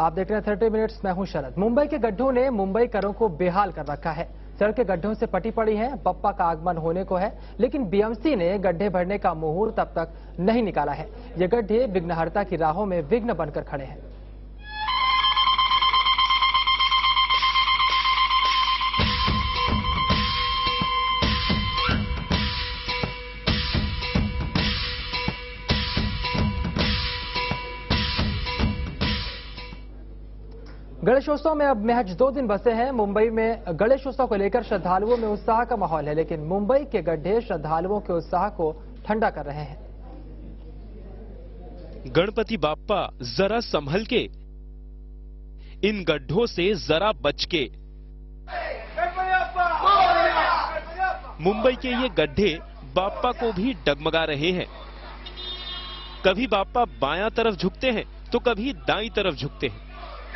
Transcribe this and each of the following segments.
आप देख रहे हैं 30 मिनट्स। मैं हूं शरद। मुंबई के गड्ढों ने मुंबई करों को बेहाल कर रखा है। सड़कें गड्ढों से पटी पड़ी हैं। बप्पा का आगमन होने को है, लेकिन बीएमसी ने गड्ढे भरने का मुहूर्त अब तक नहीं निकाला है। ये गड्ढे विघ्नहर्ता की राहों में विघ्न बनकर खड़े हैं। गणेशोत्सव में अब महज 2 दिन बचे हैं। मुंबई में गणेशोत्सव को लेकर श्रद्धालुओं में उत्साह का माहौल है, लेकिन मुंबई के गड्ढे श्रद्धालुओं के उत्साह को ठंडा कर रहे हैं। गणपति बाप्पा जरा संभल के, इन गड्ढों से जरा बच के। मुंबई के ये गड्ढे बाप्पा को भी डगमगा रहे हैं। कभी बाप्पा बायां तरफ झुकते हैं तो कभी दाईं तरफ झुकते हैं।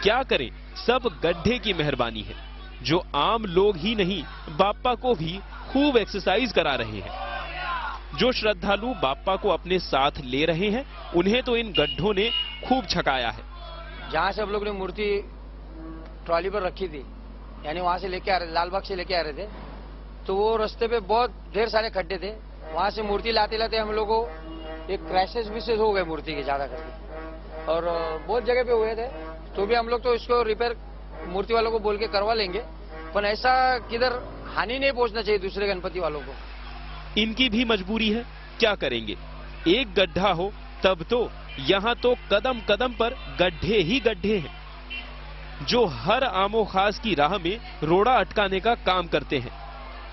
क्या करें, सब गड्ढे की मेहरबानी है, जो आम लोग ही नहीं बाप्पा को भी खूब एक्सरसाइज करा रहे हैं। जो श्रद्धालु बाप्पा को अपने साथ ले रहे हैं, उन्हें तो इन गड्ढों ने खूब छकाया है। जहां से हम लोग ने मूर्ति ट्रॉली पर रखी थी, यानी वहां से लेके आ रहे थे, लालबाग से लेके आ रहे थे, तो वो रास्ते पे बहुत ढेर सारे खड्डे थे। वहां से मूर्ति लाते लाते हम लोग को एक क्रैशेस विशेष हो गए मूर्ति के ज्यादा करके, और बहुत जगह पे हुए थे। तो भी हम लोग तो इसको रिपेयर मूर्ति वालों को बोल के करवा लेंगे, पर ऐसा किधर हानि नहीं पहुंचना चाहिए दूसरे गणपति वालों को। इनकी भी मजबूरी है, क्या करेंगे। एक गड्ढा हो तब तो यहाँ तो कदम कदम पर गड्ढे ही गड्ढे हैं, जो हर आमो खास की राह में रोड़ा अटकाने का काम करते हैं।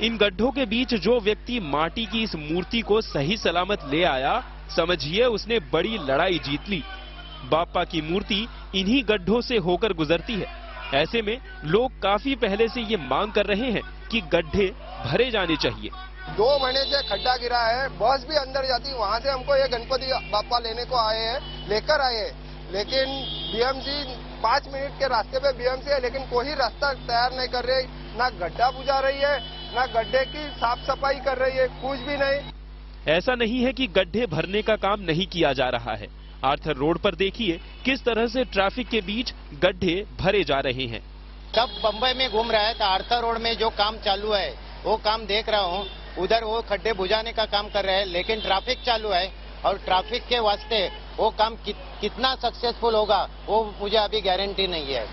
इन गड्ढों के बीच जो व्यक्ति माटी की इस मूर्ति को सही सलामत ले आया, समझिए उसने बड़ी लड़ाई जीत ली। बाप्पा की मूर्ति इन्हीं गड्ढों से होकर गुजरती है। ऐसे में लोग काफी पहले से ये मांग कर रहे हैं कि गड्ढे भरे जाने चाहिए। 2 महीने से खड्डा गिरा है, बस भी अंदर जाती, वहाँ से हमको ये गणपति बाप्पा लेने को आए हैं, लेकर आए हैं, लेकिन बीएमसी 5 मिनट के रास्ते पे बीएमसी है, लेकिन कोई रास्ता तैयार नहीं कर रही। ना गड्ढा बुझा रही है, ना गड्ढे की साफ सफाई कर रही है, कुछ भी नहीं। ऐसा नहीं है कि गड्ढे भरने का काम नहीं किया जा रहा है। आर्थर रोड पर देखिए किस तरह से ट्रैफिक के बीच गड्ढे भरे जा रहे हैं। जब बंबई में घूम रहा है तो आर्थर रोड में जो काम चालू है वो काम देख रहा हूँ। उधर वो खड्डे बुझाने का काम कर रहे हैं, लेकिन ट्रैफिक चालू है, और ट्रैफिक के वास्ते वो काम कितना सक्सेसफुल होगा वो मुझे अभी गारंटी नहीं है।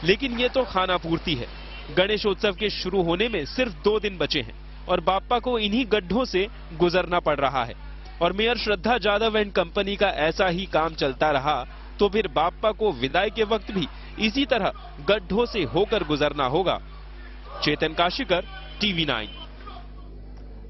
लेकिन ये तो खाना पूर्ति है। गणेशोत्सव के शुरू होने में सिर्फ 2 दिन बचे हैं और बाप्पा को इन्हीं गड्ढों से गुजरना पड़ रहा है। और mayor Shraddha Jadhav and company का ऐसा ही काम चलता रहा तो फिर बाप्पा को विदाई के वक्त भी इसी तरह गड्ढों से होकर गुजरना होगा। चेतन काशीकर, TV9।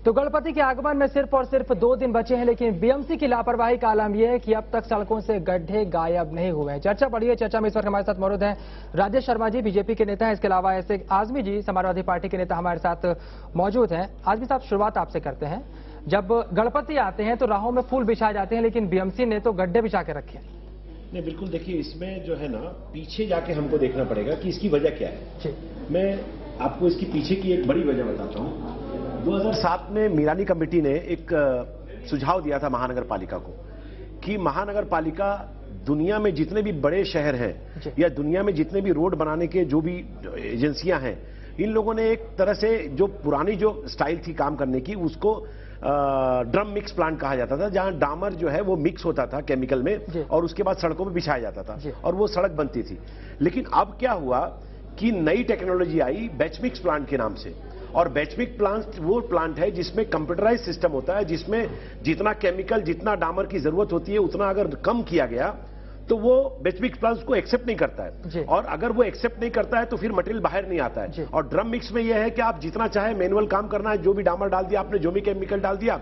तो गणपति के आगमन में सिर्फ और सिर्फ 2 दिन बचे हैं, लेकिन बीएमसी की लापरवाही का आलम यह है कि अब तक सड़कों से गड्ढे गायब नहीं हुए हैं। चर्चा बढ़ी है। चर्चा में इस वक्त हमारे साथ मौजूद हैं राजेश शर्मा जी, बीजेपी के नेता हैं। इसके अलावा ऐसे आजमी जी, समाजवादी पार्टी के नेता, हमारे साथ मौजूद हैं। आजमी साहब, शुरुआत आपसे करते हैं। जब गणपति आते हैं तो राहों में फूल बिछाए जाते हैं, लेकिन बीएमसी ने तो गड्ढे बिछा के रखे हैं। नहीं, बिल्कुल। देखिए, इसमें जो है ना, पीछे जाके हमको देखना पड़ेगा कि इसकी वजह क्या है। मैं आपको इसकी पीछे की एक बड़ी वजह बताता हूं। 2007 में मीरानी कमेटी ने एक सुझाव दिया था महानगर पालिका को कि महानगर पालिका दुनिया में जितने भी बड़े शहर हैं या दुनिया में जितने भी रोड बनाने के जो भी एजेंसियां हैं, इन लोगों ने एक तरह से जो पुरानी जो स्टाइल थी काम करने की, उसको ड्रम मिक्स प्लांट कहा जाता था, जहां डामर जो है वो मिक्स होता था केमिकल में और उसके बाद सड़कों पे बिछाया जाता था और वो सड़क बनती थी। लेकिन अब क्या हुआ कि नई टेक्नोलॉजी आई बैच मिक्स प्लांट के नाम से, और बैच मिक्स प्लांट वो प्लांट है जिसमें कंप्यूटराइज सिस्टम होता है, जिसमें जितना केमिकल, जितना डामर की जरूरत होती है, उतना अगर कम किया गया तो वो बैच मिक्स प्लांट्स को एक्सेप्ट नहीं करता है, और अगर वो एक्सेप्ट नहीं करता है तो फिर मटेरियल बाहर नहीं आता है। और ड्रम मिक्स में यह है कि आप जितना चाहे मैनुअल काम करना है, जो भी डामर डाल दिया आपने, जो भी केमिकल डाल दिया,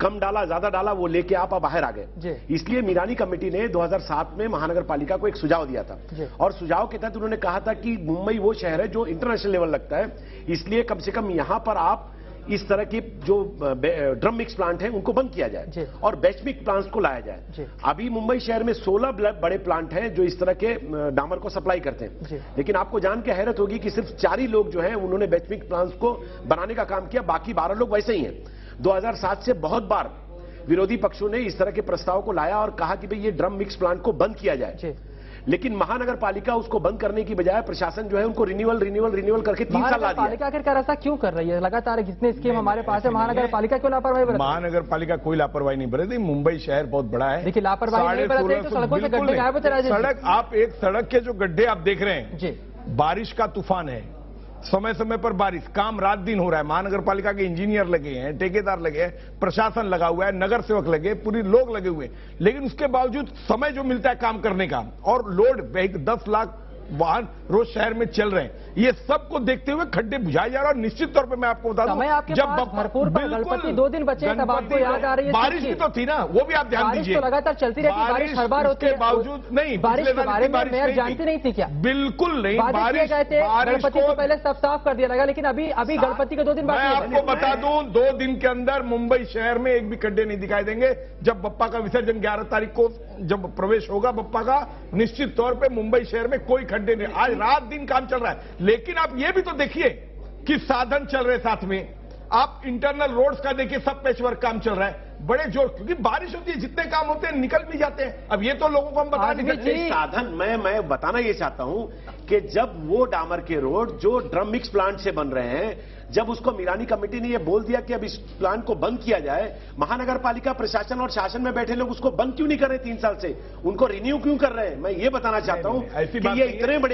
कम डाला ज्यादा डाला, वो लेके आप बाहर आ गए। इसलिए मीरानी कमेटी ने 2007 में महानगर पालिका को एक सुझाव दिया था, और सुझाव के तहत उन्होंने कहा था कि मुंबई वो शहर है जो इंटरनेशनल लेवल लगता है, इसलिए कम से कम यहां पर आप इस तरह के जो ड्रम मिक्स प्लांट हैं उनको बंद किया जाए और बैच मिक्स प्लांट्स को लाया जाए। अभी मुंबई शहर में 16 बड़े प्लांट हैं जो इस तरह के डामर को सप्लाई करते हैं, लेकिन आपको जान के हैरत होगी कि सिर्फ 4 ही लोग जो हैं उन्होंने बैच मिक्स प्लांट्स को बनाने का काम किया, बाकी 12 लोग वैसे ही हैं। 2007 से बहुत बार विरोधी पक्षों ने इस तरह के प्रस्ताव को लाया और कहा कि भाई ये ड्रम मिक्स प्लांट को बंद किया जाए, लेकिन महानगर पालिका उसको बंद करने की बजाय प्रशासन जो है उनको रिन्यूअल करके 3 साल ला दिया। पालिका आखिरकार ऐसा क्यों कर रही है? लगातार जितने स्कीम हमारे पास है, महानगर पालिका क्यों लापरवाही बरत रही है? महानगर पालिका कोई लापरवाही नहीं बरती। मुंबई शहर बहुत बड़ा है। देखिए, लापरवाही नहीं बरते तो सड़कों से गड्ढे गायब होते रहे। सड़क, आप एक सड़क के जो गड्ढे आप देख रहे हैं जी, बारिश का तूफान है, समय समय पर बारिश, काम रात दिन हो रहा है। महानगर पालिका के इंजीनियर लगे हैं, ठेकेदार लगे हैं, प्रशासन लगा हुआ है, नगर सेवक लगे, पूरी लोग लगे हुए हैं, लेकिन उसके बावजूद समय जो मिलता है काम करने का और लोड 10 लाख वाहन रोज शहर में चल रहे हैं, ये सबको देखते हुए खड्डे बुझाए जा रहे हैं। और निश्चित तौर पे मैं आपको बता दूं, जब भरपूर गणपति 2 दिन बचे हैं तब आपको याद आ रही है बारिश भी तो थी ना, वो भी आप ध्यान दीजिए। तो लगातार चलती रहती है, बारिश हर बार होती है, बावजूद नहीं, बारिश के बारे में मेयर जानती नहीं थी क्या? बिल्कुल नहीं, बारिश गणपति को पहले सब साफ कर दिया लगा, लेकिन अभी गणपति के 2 दिन मैं आपको बता दूं, 2 दिन के अंदर मुंबई शहर में एक भी खड्डे नहीं दिखाई देंगे। जब बप्पा का विसर्जन 11 तारीख को जब प्रवेश होगा बप्पा का, निश्चित तौर पे मुंबई शहर में कोई खड्डे नहीं। आज रात दिन काम चल रहा है, लेकिन आप ये भी तो देखिए कि साधन चल रहे साथ में, आप इंटरनल रोड्स का देखिए, सब पैचवर्क काम चल रहा है बड़े जोर, क्योंकि बारिश होती है, जितने काम होते हैं निकल भी जाते हैं। अब ये तो लोगों को हम बता नहीं। साधन मैं बताना ये चाहता हूं कि जब वो डामर के रोड जो ड्रम मिक्स प्लांट से बन रहे हैं, जब उसको मीरानी कमेटी ने ये बोल दिया कि अब इस प्लांट को बंद किया जाए, महानगर पालिका प्रशासन और शासन में बैठे लोग उसको बंद क्यों नहीं कर रहे 3 साल से, उनको रिन्यू क्यों कर रहे हैं? मैं ये बताना चाहता हूं कि ये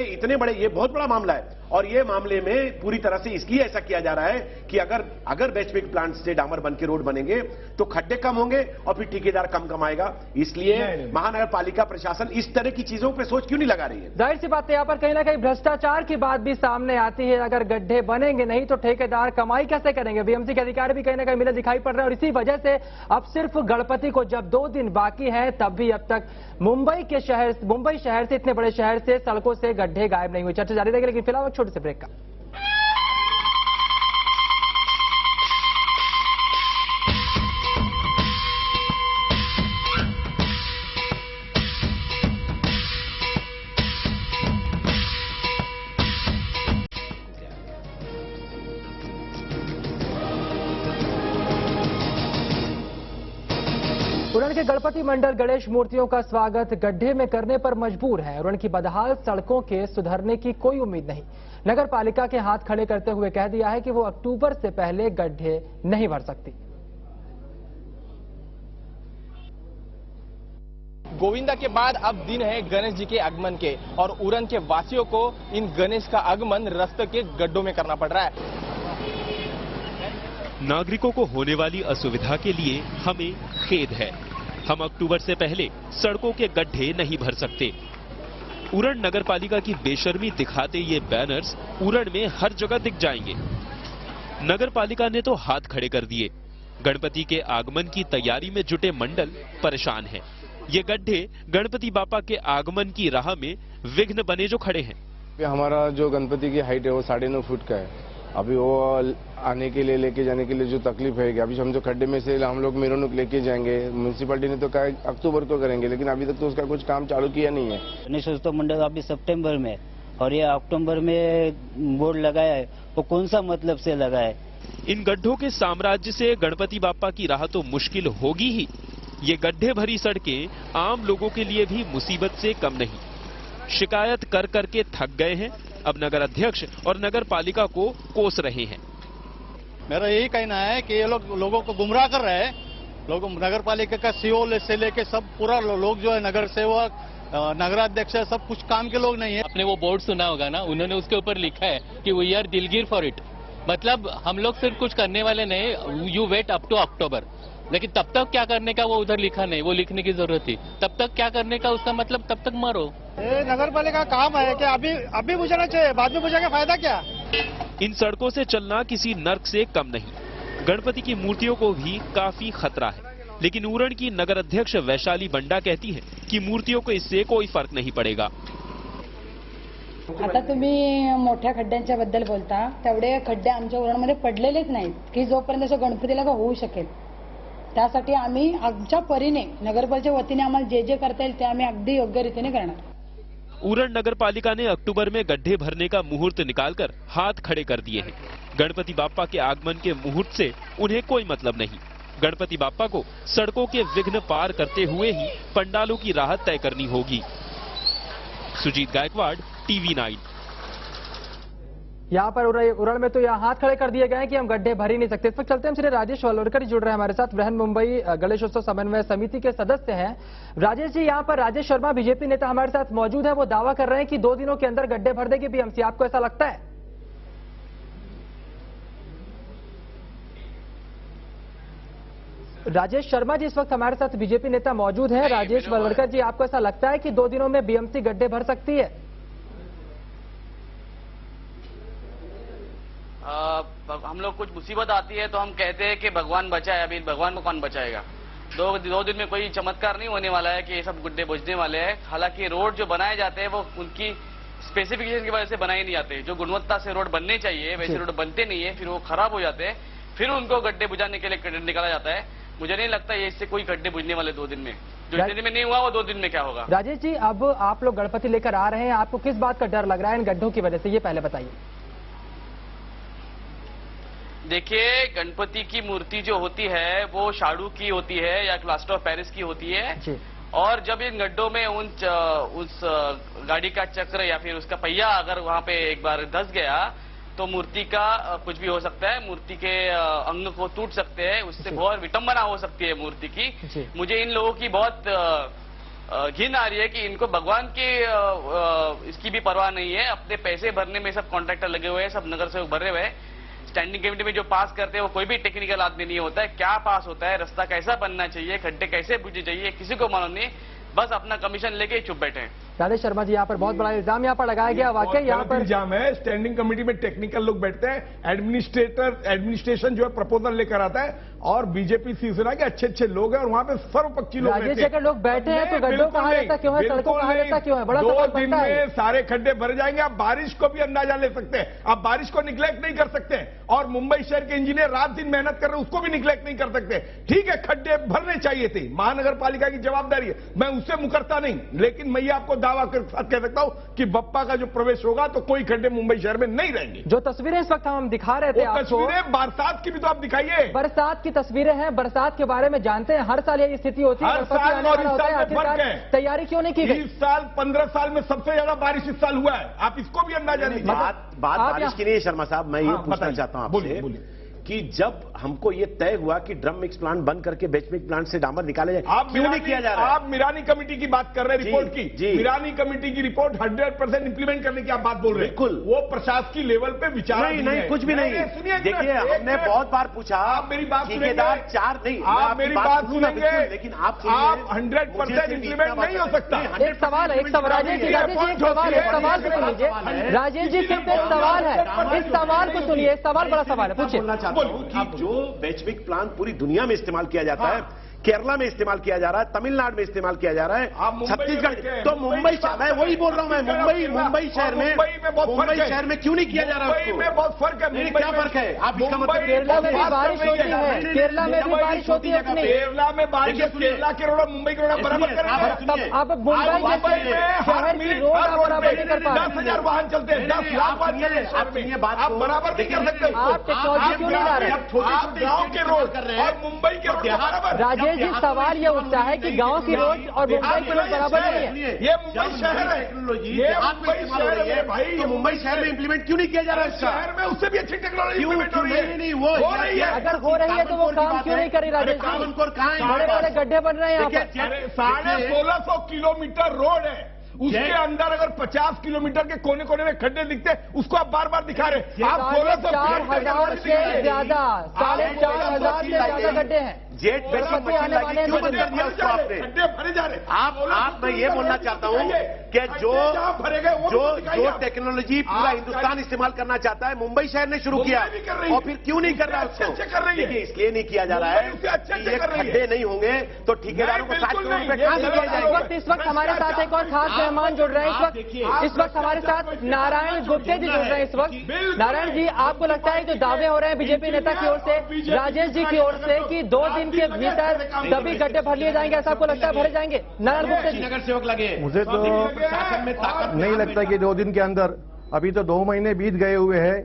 इतने बड़े ये बहुत बड़ा मामला है, और ये मामले में पूरी तरह से इसलिए ऐसा किया जा रहा है कि अगर बैच मिक्स प्लांट से डामर बन के रोड बनेंगे तो खड्डे कम होंगे और फिर ठेकेदार कम कमाएगा। इसलिए महानगर पालिका प्रशासन इस तरह की चीजों पर सोच क्यों नहीं लगा रही है? जाहिर सी बात है, यहाँ पर कहीं ना कहीं भ्रष्टाचार की बात भी सामने आती है। अगर गड्ढे बनेंगे नहीं तो ठेकेदार कमाई कैसे करेंगे? बीएमसी के अधिकारी भी कहीं ना कहीं मिले दिखाई पड़ रहे हैं, और इसी वजह से अब सिर्फ गणपति को जब 2 दिन बाकी है तब भी अब तक मुंबई शहर से, इतने बड़े शहर से सड़कों से गड्ढे गायब नहीं हुए। चर्चा जारी रहेगी, लेकिन फिलहाल एक छोटे से ब्रेक का। उरण के गणपति मंडल गणेश मूर्तियों का स्वागत गड्ढे में करने पर मजबूर है। उरण की बदहाल सड़कों के सुधरने की कोई उम्मीद नहीं। नगर पालिका के हाथ खड़े करते हुए कह दिया है कि वो अक्टूबर से पहले गड्ढे नहीं भर सकती। गोविंदा के बाद अब दिन है गणेश जी के आगमन के, और उरण के वासियों को इन गणेश का आगमन रास्ते के गड्ढों में करना पड़ रहा है। नागरिकों को होने वाली असुविधा के लिए हमें खेद है। हम अक्टूबर से पहले सड़कों के गड्ढे नहीं भर सकते। उरण नगर पालिका की बेशर्मी दिखाते ये बैनर्स उरण में हर जगह दिख जाएंगे। नगर पालिका ने तो हाथ खड़े कर दिए। गणपति के आगमन की तैयारी में जुटे मंडल परेशान हैं। ये गड्ढे गणपति बापा के आगमन की राह में विघ्न बने जो खड़े हैं। हमारा जो गणपति की हाइट है वो 9.5 फुट का है। अभी वो आने के लिए लेके जाने के लिए जो तकलीफ है, अभी हम जो खड्डे में से हम लोग मेरोनुक लेके जाएंगे, म्यूनसिपैलिटी ने तो कहा अक्टूबर को करेंगे, लेकिन अभी तक तो उसका कुछ काम चालू किया नहीं है। गणेश उत्सव मंडल अभी सितंबर में और ये अक्टूबर में बोर्ड लगाया है, वो कौन सा मतलब से लगा है? इन गड्ढों के साम्राज्य से गणपति बापा की राह तो मुश्किल होगी ही। ये गड्ढे भरी सड़कें आम लोगों के लिए भी मुसीबत से कम नहीं। शिकायत कर करके थक गए हैं, अब नगर अध्यक्ष और नगर पालिका को कोस रहे हैं। मेरा यही कहना है कि ये लोगों को गुमराह कर रहे हैं। लोग नगर पालिका का सीओ से लेके सब पूरा लोग जो है, नगर सेवक, नगराध्यक्ष, सब कुछ काम के लोग नहीं है। आपने वो बोर्ड सुना होगा ना, उन्होंने उसके ऊपर लिखा है कि वी आर दिलगीर फॉर इट। मतलब हम लोग सिर्फ कुछ करने वाले नहीं, यू वेट अप टू अक्टूबर। लेकिन तब तक क्या करने का वो उधर लिखा नहीं, वो लिखने की जरूरत थी। तब तक क्या करने का, उसका मतलब तब तक मरो। नगर पालिका का काम है कि अभी बुझाना चाहिए, बाद में बुझा के फायदा क्या? इन सड़कों से चलना किसी नर्क से कम नहीं। गणपति की मूर्तियों को भी काफी खतरा है, लेकिन उरण की नगर अध्यक्ष वैशाली बंडा कहती है कि मूर्तियों को इससे कोई फर्क नहीं पड़ेगा। आता तुम्ही मोठ्या खड्ड्यांच्या बद्दल बोलता, तेवढे खड्डे आमच्या उरणमध्ये पडलेलेच नाहीत की जोपर्यंत असं गणपतीला होऊ शकेल। त्यासाठी आम्ही आमच्या परीने नगरपालिकेच्या वतीने आम्हाला जे करता येईल ते आम्ही अगदी योग्य रीतीने करणार। उरण नगर पालिका ने अक्टूबर में गड्ढे भरने का मुहूर्त निकालकर हाथ खड़े कर दिए हैं। गणपति बापा के आगमन के मुहूर्त से उन्हें कोई मतलब नहीं। गणपति बापा को सड़कों के विघ्न पार करते हुए ही पंडालों की राह तय करनी होगी। सुजीत गायकवाड़, TV9। यहाँ पर उरण में तो यहाँ हाथ खड़े कर दिए गए हैं कि हम गड्ढे भर ही नहीं सकते। इस वक्त चलते हैं, श्री राजेश वलोरकर जी जुड़ रहे हैं हमारे साथ, बृहन मुंबई गणेशोत्सव समन्वय समिति के सदस्य हैं। राजेश जी, यहाँ पर राजेश शर्मा बीजेपी नेता हमारे साथ मौजूद है, वो दावा कर रहे हैं कि 2 दिनों के अंदर गड्ढे भर देगी बीएमसी। आपको ऐसा लगता है? राजेश शर्मा जी इस वक्त हमारे साथ बीजेपी नेता मौजूद हैं। राजेश वलोरकर जी, आपको ऐसा लगता है कि 2 दिनों में बीएमसी गड्ढे भर सकती है? हम लोग कुछ मुसीबत आती है तो हम कहते हैं कि भगवान बचाए। अभी भगवान को कौन बचाएगा? दो दिन में कोई चमत्कार नहीं होने वाला है कि ये सब गुड्डे बुझने वाले हैं। हालांकि रोड जो बनाए जाते हैं वो उनकी स्पेसिफिकेशन की वजह से बनाए नहीं जाते। जो गुणवत्ता से रोड बनने चाहिए वैसे रोड बनते नहीं है, फिर वो खराब हो जाते हैं, फिर उनको गड्ढे बुझाने के लिए निकाला जाता है। मुझे नहीं लगता ये इससे कोई गड्ढे बुझने वाले 2 दिन में। जो इतने दिन में नहीं हुआ वो 2 दिन में क्या होगा? राजेश जी, अब आप लोग गणपति लेकर आ रहे हैं, आपको किस बात का डर लग रहा है इन गड्ढों की वजह से, ये पहले बताइए। देखिए, गणपति की मूर्ति जो होती है वो शाडू की होती है या प्लास्टर ऑफ पेरिस की होती है। और जब इन गड्ढों में उस गाड़ी का चक्र या फिर उसका पहिया अगर वहां पे एक बार धंस गया तो मूर्ति का कुछ भी हो सकता है। मूर्ति के अंग को टूट सकते हैं, उससे बहुत विटंबना हो सकती है मूर्ति की। मुझे इन लोगों की बहुत घिन आ रही है कि इनको भगवान की इसकी भी परवाह नहीं है। अपने पैसे भरने में सब कॉन्ट्रैक्टर लगे हुए हैं, सब नगर सेवक भरे हुए हैं। स्टैंडिंग कमेटी में जो पास करते हैं वो कोई भी टेक्निकल आदमी नहीं होता है। क्या पास होता है, रास्ता कैसा बनना चाहिए, खड्डे कैसे बुझे चाहिए, किसी को मालूम नहीं। बस अपना कमीशन लेके चुप बैठे हैं। राजेश शर्मा जी, यहाँ पर बहुत बड़ा इल्जाम यहाँ पर लगाया गया। वाकई यहाँ पर इल्जाम है। स्टैंडिंग कमेटी में टेक्निकल लोग बैठते हैं, एडमिनिस्ट्रेशन जो है प्रपोजल लेकर आता है और बीजेपी शिवसेना के अच्छे लोग हैं और वहाँ पे सर्वपक्षी लोग रहते हैं। अगर लोग बैठे हैं तो गड्ढों कहा जाता क्यों है, सड़कों कहा जाता क्यों है? बड़ा 2 दिन में सारे खड्डे भर जाएंगे। आप बारिश को भी अंदाजा ले सकते हैं, आप बारिश को निग्लेक्ट नहीं कर सकते। और मुंबई शहर के इंजीनियर रात दिन मेहनत कर रहे हैं, उसको भी निग्लेक्ट नहीं कर सकते। ठीक है, खड्डे भरने चाहिए थे, महानगर पालिका की जवाबदारी है, मैं उससे मुकरता नहीं। लेकिन मैं ये आपको दावा कर सकता हूं कि बप्पा का जो प्रवेश होगा तो कोई खड्डे मुंबई शहर में नहीं रहेंगे। जो तस्वीरें इस वक्त हम दिखा रहे थे आपको, तस्वीरें बरसात की भी तो आप दिखाइए। बरसात की तस्वीरें हैं, बरसात के बारे में जानते हैं, हर साल यही स्थिति होती है। तैयारी क्यों नहीं की गई? इस साल 15 साल में सबसे ज्यादा बारिश इस साल हुआ है, आप इसको भी अंदाजा नहीं। बात बारिश की नहीं है शर्मा साहब, मैं ये पूछना चाहता हूं आपसे कि जब हमको ये तय हुआ कि ड्रम मिक्स प्लांट बंद करके बेच मिक्स प्लांट से डामर निकाले जाए, आप क्यों नहीं किया जा रहा है? आप मिरानी कमेटी की बात कर रहे हैं, रिपोर्ट की। मिरानी कमेटी की रिपोर्ट 100% इंप्लीमेंट करने की आप बात बोल रहे हैं। बिल्कुल, वो प्रशासकीय लेवल पे विचार नहीं, कुछ भी नहीं। देखिए, हमने बहुत बार पूछा, आप मेरी बात ठेकेदार 4 नहीं, आप मेरी बात सुनेंगे, लेकिन आप 100% इंप्लीमेंट नहीं हो सकता। एक सवाल है, एक सवाल, राजेश जी एक सवाल सुन लीजिए। राजेश जी सिर्फ एक सवाल है, इस सवाल को सुनिए, इवाल बड़ा सवाल है, पूछिए। बोलना चाहता हूं कि जो बेचमिक प्लांट पूरी दुनिया में इस्तेमाल किया जाता है, केरला में इस्तेमाल किया जा रहा है, तमिलनाडु में इस्तेमाल किया जा रहा है, छत्तीसगढ़, तो मुंबई शहर, मैं वही बोल रहा हूं, मैं मुंबई शहर में क्यों नहीं किया जा रहा है? उसमें बहुत फर्क है। क्या फर्क है? आप इसका मतलब केरला में भी बारिश होती है, केरला में भी बारिश होती है, केरला में बारिश, केरला के रोड मुंबई के रोड बराबर करेंगे। अब मुंबई में हर मिनट रोड बराबर नहीं कर पा रहे। 10,000 वाहन चलते हैं, 10 लाख वाहन चलते हैं, आप बराबर नहीं कर सकते। आप टेक्नोलॉजी क्यों नहीं ला रहे? गाँव के रोड और मुंबई के रोड बराबर। राजेश जी, सवाल ये उठता है कि गांव की रोड और मुंबई की रोड बराबर नहीं है। ये मुंबई शहर है, ये मुंबई शहर है भाई। तो मुंबई शहर में इंप्लीमेंट क्यों नहीं किया जा रहा है? शहर में उससे भी अच्छी टेक्नोलॉजी इंप्लीमेंट हो रही है। नहीं, वो हो रही है। अगर हो रही है तो वो काम क्यों नहीं करी राजेश जी? बड़े बड़े गड्ढे बन रहे हैं यहाँ पर। 1650 किलोमीटर रोड है, उसके अंदर अगर 50 किलोमीटर के कोने कोने में खड्डे दिखते हैं, उसको आप बार बार दिखा रहे। आप 4,500 से ज्यादा, 4,500 से ज्यादा गड्ढे हैं। जेट बेसिक आने वाले खड्डे भरे जा रहे। आप मैं ये बोलना चाहता हूँ कि जो टेक्नोलॉजी पूरा हिंदुस्तान इस्तेमाल करना चाहता है, मुंबई शहर ने शुरू किया और फिर क्यों नहीं कर रहा है उसको? देखिए, इसलिए नहीं किया जा रहा है कि ये खड्डे नहीं होंगे तो ठेकेदारों को 60 करोड़ रुपए कहाँ से दिया जाएगा? इस वक्त हमारे साथ एक और खास मेहमान जुड़ रहे हैं। इस वक्त हमारे साथ नारायण गुप्ते जी जुड़ रहे हैं। इस वक्त नारायण जी, आपको लगता है जो दावे हो रहे हैं बीजेपी नेता की ओर से, राजेश जी की ओर से, कि 2 दिन के भीतर सभी गड्ढे भर लिए जाएंगे, ऐसा आपको लगता है भरे जाएंगे? नारायण गुप्ते जी, नगर सेवक लगे, मुझे तो नहीं लगता कि 2 दिन के अंदर, अभी तो 2 महीने बीत गए हुए हैं,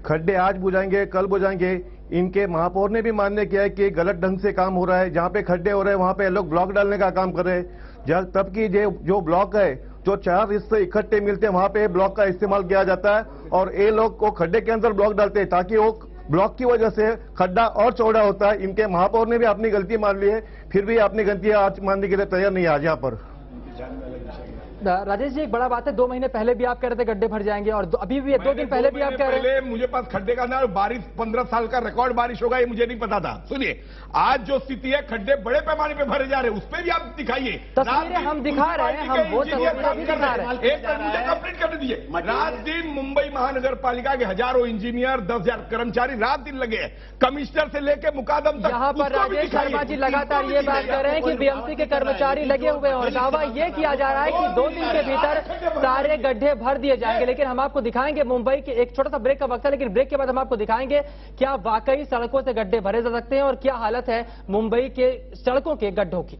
खड्डे आज बुझाएंगे कल बुझाएंगे। इनके महापौर ने भी मान्य किया है कि गलत ढंग से काम हो रहा है, जहां पे खड्डे हो रहे हैं वहां पे लोग ब्लॉक डालने का काम कर रहे हैं। तब की जो ब्लॉक है जो 4 हिस्से इकट्ठे मिलते हैं वहां पे ब्लॉक का इस्तेमाल किया जाता है और ये लोग को खड्डे के अंदर ब्लॉक डालते हैं ताकि वो ब्लॉक की वजह से खड्डा और चौड़ा होता है। इनके महापौर ने भी अपनी गलती मान ली है, फिर भी अपनी गलतियां आज मानने के लिए तैयार नहीं आज यहाँ पर। राजेश जी, एक बड़ा बात है, 2 महीने पहले भी आप कह रहे थे गड्ढे भर जाएंगे और अभी भी 2 दिन पहले भी आप कह रहे हैं। मुझे पास खड्डे का ना बारिश 15 साल का रिकॉर्ड बारिश होगा ये मुझे नहीं पता था। सुनिए, आज जो स्थिति है खड्डे बड़े पैमाने पे भरे जा रहे हैं, उस पर भी आप दिखाइए। तस्वीरें हम दिखा रहे हैं, हम वो तस्वीरें भी दिखा रहे हैं। एक बार मुझे कंप्लीट करने दीजिए। रात दिन मुंबई महानगर पालिका के हजारों इंजीनियर, 10,000 कर्मचारी रात दिन लगे हैं, कमिश्नर से लेकर मुकादम तक। यहाँ पर राजेश शर्मा जी लगातार ये बात कर रहे हैं कि बीएमसी के कर्मचारी लगे हुए हैं और दावा ये किया जा रहा है कि 2 दिन के भीतर सारे गड्ढे भर दिए जाएंगे। लेकिन हम आपको दिखाएंगे मुंबई के, एक छोटा सा ब्रेक का वक्त है लेकिन ब्रेक के बाद हम आपको दिखाएंगे क्या वाकई सड़कों से गड्ढे भरे जा सकते हैं और क्या हालत है मुंबई के सड़कों के गड्ढों की।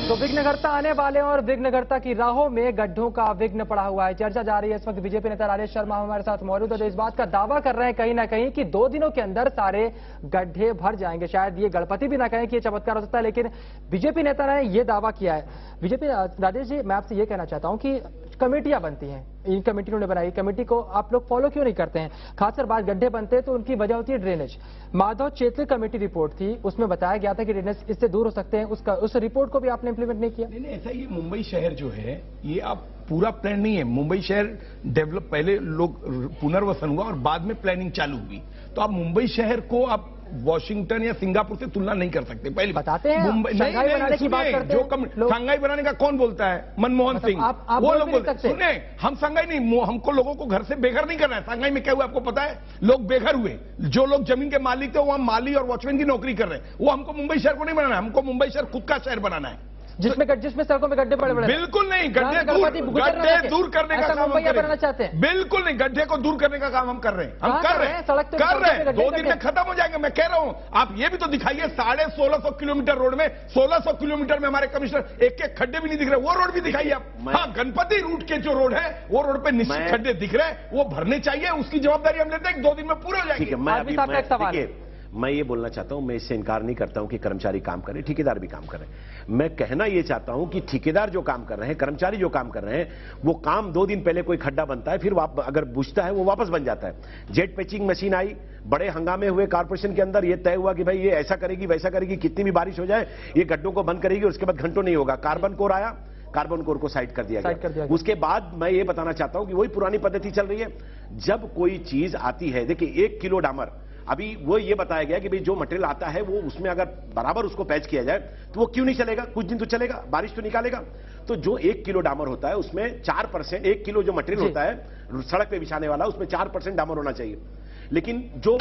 तो विघ्नहर्ता आने वाले और विघ्नहर्ता की राहों में गड्ढों का विघ्न पड़ा हुआ है। चर्चा जारी है। इस वक्त बीजेपी नेता राजेश शर्मा हमारे साथ मौजूद है, तो इस बात का दावा कर रहे हैं कहीं ना कहीं कि 2 दिनों के अंदर सारे गड्ढे भर जाएंगे। शायद ये गणपति भी ना कहें कि ये चमत्कार हो सकता है, लेकिन बीजेपी नेता ने ये दावा किया है। बीजेपी राजेश जी, मैं आपसे ये कहना चाहता हूं कि कमेटियां बनती हैं, इन कमेटियों ने बनाई, कमेटी को आप लोग फॉलो क्यों नहीं करते हैं? खासकर बात गड्ढे बनते हैं तो उनकी वजह होती है ड्रेनेज। माधव चेतले कमेटी रिपोर्ट थी, उसमें बताया गया था कि ड्रेनेज इससे दूर हो सकते हैं, उस रिपोर्ट को भी आपने इंप्लीमेंट नहीं किया। नहीं, ऐसा ये मुंबई शहर जो है ये आप पूरा प्लान नहीं है। मुंबई शहर डेवलप, पहले लोग पुनर्वसन हुआ और बाद में प्लानिंग चालू हुई, तो आप मुंबई शहर को आप वॉशिंगटन या सिंगापुर से तुलना नहीं कर सकते। पहले बताते हैं मुंबई शंघाई बनाने की बात करते हैं, जो शंघाई बनाने का कौन बोलता है? मनमोहन सिंह। वो लोग बोलते हैं। सुने, हम शंघाई नहीं, हमको लोगों को घर से बेघर नहीं करना है। शंघाई में क्या हुआ आपको पता है? लोग बेघर हुए, जो लोग जमीन के मालिक थे वहां माली और वॉचमैन की नौकरी कर रहे हैं। वो हमको मुंबई शहर को नहीं बनाना है, हमको मुंबई शहर खुद का शहर बनाना है जिसमें सड़कों में गड्ढे बड़े-बड़े। बिल्कुल नहीं, गड्ढे दूर करने का काम बनाना चाहते हैं। बिल्कुल नहीं, गड्ढे को दूर करने का काम हम कर रहे हैं। हम कर रहे हैं 2 दिन में खत्म हो जाएंगे। मैं कह रहा हूं, आप ये भी तो दिखाइए, 1650 किलोमीटर रोड में 1600 किलोमीटर में हमारे कमिश्नर एक खड्डे भी नहीं दिख रहे, वो रोड भी दिखाइए आप। हाँ, गणपति रूट के जो रोड है वो रोड पे निश्चित खड्डे दिख रहे हैं, वो भरने चाहिए, उसकी जवाबदारी हम लेते हैं। 2 दिन में पूरे हो जाएंगे। मैं ये बोलना चाहता हूं, मैं इससे इनकार नहीं करता हूं कि कर्मचारी काम करें, ठेकेदार भी काम करें। मैं कहना ये चाहता हूं कि ठेकेदार जो काम कर रहे हैं, कर्मचारी जो काम कर रहे हैं, वो काम 2 दिन पहले कोई खड्डा बनता है, फिर अगर बुझता है वो वापस बन जाता है। जेट पैचिंग मशीन आई, बड़े हंगामे हुए कॉर्पोरेशन के अंदर, ये तय हुआ कि भाई ये ऐसा करेगी वैसा करेगी, कितनी भी बारिश हो जाए ये गड्ढों को बंद करेगी, उसके बाद घंटों नहीं होगा। कार्बन कोर आया, कार्बन कोर को साइड कर दिया गया। उसके बाद मैं ये बताना चाहता हूं कि वही पुरानी पद्धति चल रही है। जब कोई चीज आती है, देखिए 1 किलो डामर, अभी वो ये बताया गया कि भाई जो मटेरियल आता है वो उसमें अगर बराबर उसको पैच किया जाए तो वो क्यों नहीं चलेगा, कुछ दिन तो चलेगा, बारिश तो निकालेगा। तो जो 1 किलो डामर होता है उसमें 4%, 1 किलो जो मटेरियल होता है सड़क पे बिछाने वाला, उसमें 4% डामर होना चाहिए। लेकिन जो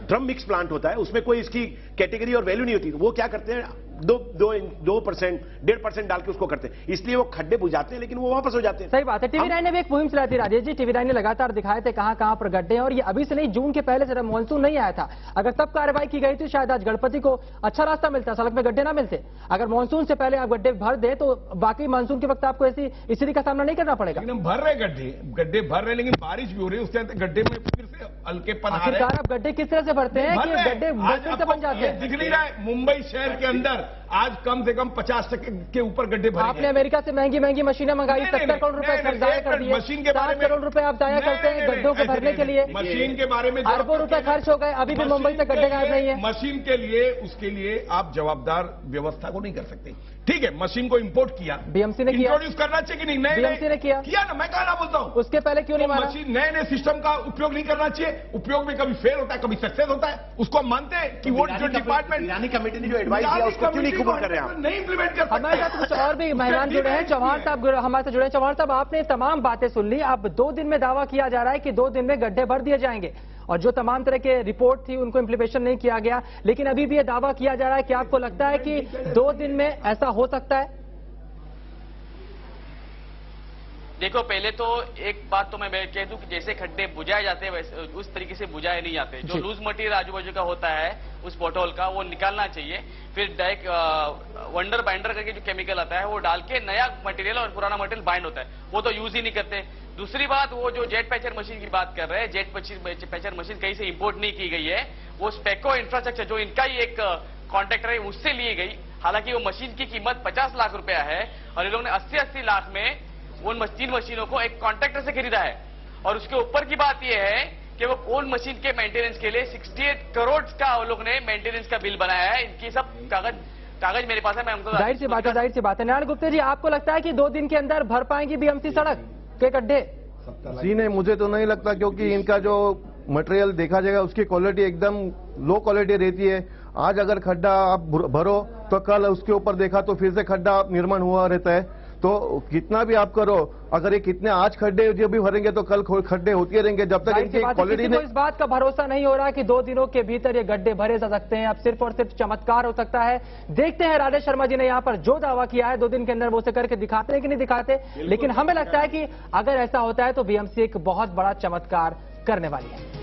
ड्रम मिक्स प्लांट होता है उसमें कोई इसकी कैटेगरी और वैल्यू नहीं होती। वो क्या करते हैं, 2%, 1.5% डाल के उसको करते हैं, इसलिए वो खड्डे बुझाते हैं लेकिन वो वापस हो जाते हैं। सही बात है। टीवी9 ने भी एक मुहिम चलाई थी राजेश जी, टीवी9 ने लगातार दिखाए थे कहां पर गड्ढे हैं, और ये अभी से नहीं, जून के पहले से मानसून नहीं आया था। अगर तब कार्रवाई की गई थी शायद आज गणपति को अच्छा रास्ता मिलता, सड़क में गड्ढे ना मिलते। अगर मानसून से पहले आप गड्ढे भर दे तो बाकी मानसून के वक्त आपको ऐसी स्थिति का सामना नहीं करना पड़ेगा। भर रहे गड्ढे भर रहे, लेकिन बारिश भी हो रही है, उसके गड्ढे में फिर से हल्केपन आ रहा है। आप गड्ढे किस तरह से भरते हैं कि गड्ढे से बन जाते हैं? दिख नहीं रहा है, मुंबई शहर के अंदर आज कम से कम 50% के ऊपर गड्ढे भरे। आपने अमेरिका से महंगी मशीनें मंगाई, 70 करोड़ रुपए जाया कर दिए, मशीन के बारे में 7 करोड़ रुपए आप जाया करते हैं गड्ढों को भरने के लिए। मशीन के बारे में अरबों रुपए खर्च हो गए, अभी भी मुंबई से गड्ढे गायब नहीं है। मशीन के लिए, उसके लिए आप जवाबदार व्यवस्था को नहीं कर सकते। ठीक है, मशीन को इंपोर्ट किया, बीएमसी ने किया, इंट्रोड्यूस करना चाहिए कि नहीं? बीएमसी ने किया ना, मैं कहना बोलता हूँ। उसके पहले क्यों नहीं माना? मशीन नए सिस्टम का उपयोग नहीं करना चाहिए। उपयोग में कभी फेल होता है, कभी सक्सेस होता है, उसको हम मानते हैं कि वो जो डिपार्टमेंट ईरानी कमेटी ने जो एडवाइस दिया उसको क्यों नहीं कबूल कर रहे हैं? नहीं इंप्लीमेंट कर सकते। हमारे साथ कुछ और भी मेहमान जुड़े हैं, चौहान साहब हमारे साथ जुड़े हैं। चौहान साहब, आपने तमाम बातें सुन ली। अब 2 दिन में दावा किया जा रहा है कि 2 दिन में गड्ढे भर दिए जाएंगे, और जो तमाम तरह के रिपोर्ट थी उनको इंप्लीमेंटेशन नहीं किया गया, लेकिन अभी भी ये दावा किया जा रहा है कि आपको लगता है कि 2 दिन में ऐसा हो सकता है? देखो पहले तो एक बात तो मैं कह दूं कि जैसे खड्डे बुझाए जाते हैं वैसे उस तरीके से बुझाए नहीं जाते। जो लूज मटेरियल आजू बाजू का होता है उस पोटोल का वो निकालना चाहिए, फिर वंडर बाइंडर करके जो केमिकल आता है वो डाल के नया मटेरियल और पुराना मटेरियल बाइंड होता है, वो तो यूज ही नहीं करते। दूसरी बात, वो जो जेट पैचर मशीन की बात कर रहे हैं, जेट पैचर मशीन कहीं से इंपोर्ट नहीं की गई है, वो स्पेको इंफ्रास्ट्रक्चर जो इनका ही एक कॉन्ट्रैक्टर है उससे ली गई। हालांकि वो मशीन की कीमत 50 लाख रुपया है और ये लोगों ने 80-80 लाख में उन 3 मशीनों को एक कॉन्ट्रैक्टर से खरीदा है। और उसके ऊपर की बात यह है कि वो उन मशीन के मेंटेनेंस के लिए 68 करोड़ का वो लोग ने मेंटेनेंस का बिल बनाया है। इनकी सब कागज मेरे पास है, मैं उनको जाहिर सी बात है। नारायण गुप्ता जी, आपको लगता है कि 2 दिन के अंदर भर पाएंगी बीएमसी सड़क के गड्ढे? जी नहीं, मुझे तो नहीं लगता, क्योंकि इनका जो मटेरियल देखा जाएगा उसकी क्वालिटी एकदम लो क्वालिटी रहती है। आज अगर खड्डा आप भरो तो कल उसके ऊपर देखा तो फिर से खड्डा निर्माण हुआ रहता है। तो कितना भी आप करो, अगर ये कितने आज खड्डे जो भी भरेंगे तो कल खड्डे होते रहेंगे जब तक इनकी क्वालिटी नहीं। इस बात का भरोसा नहीं हो रहा कि 2 दिनों के भीतर ये गड्ढे भरे जा सकते हैं। अब सिर्फ और सिर्फ चमत्कार हो सकता है। देखते हैं राजेश शर्मा जी ने यहाँ पर जो दावा किया है 2 दिन के अंदर वो उसे करके दिखाते हैं कि नहीं दिखाते, लेकिन हमें लगता है कि अगर ऐसा होता है तो बीएमसी एक बहुत बड़ा चमत्कार करने वाली है।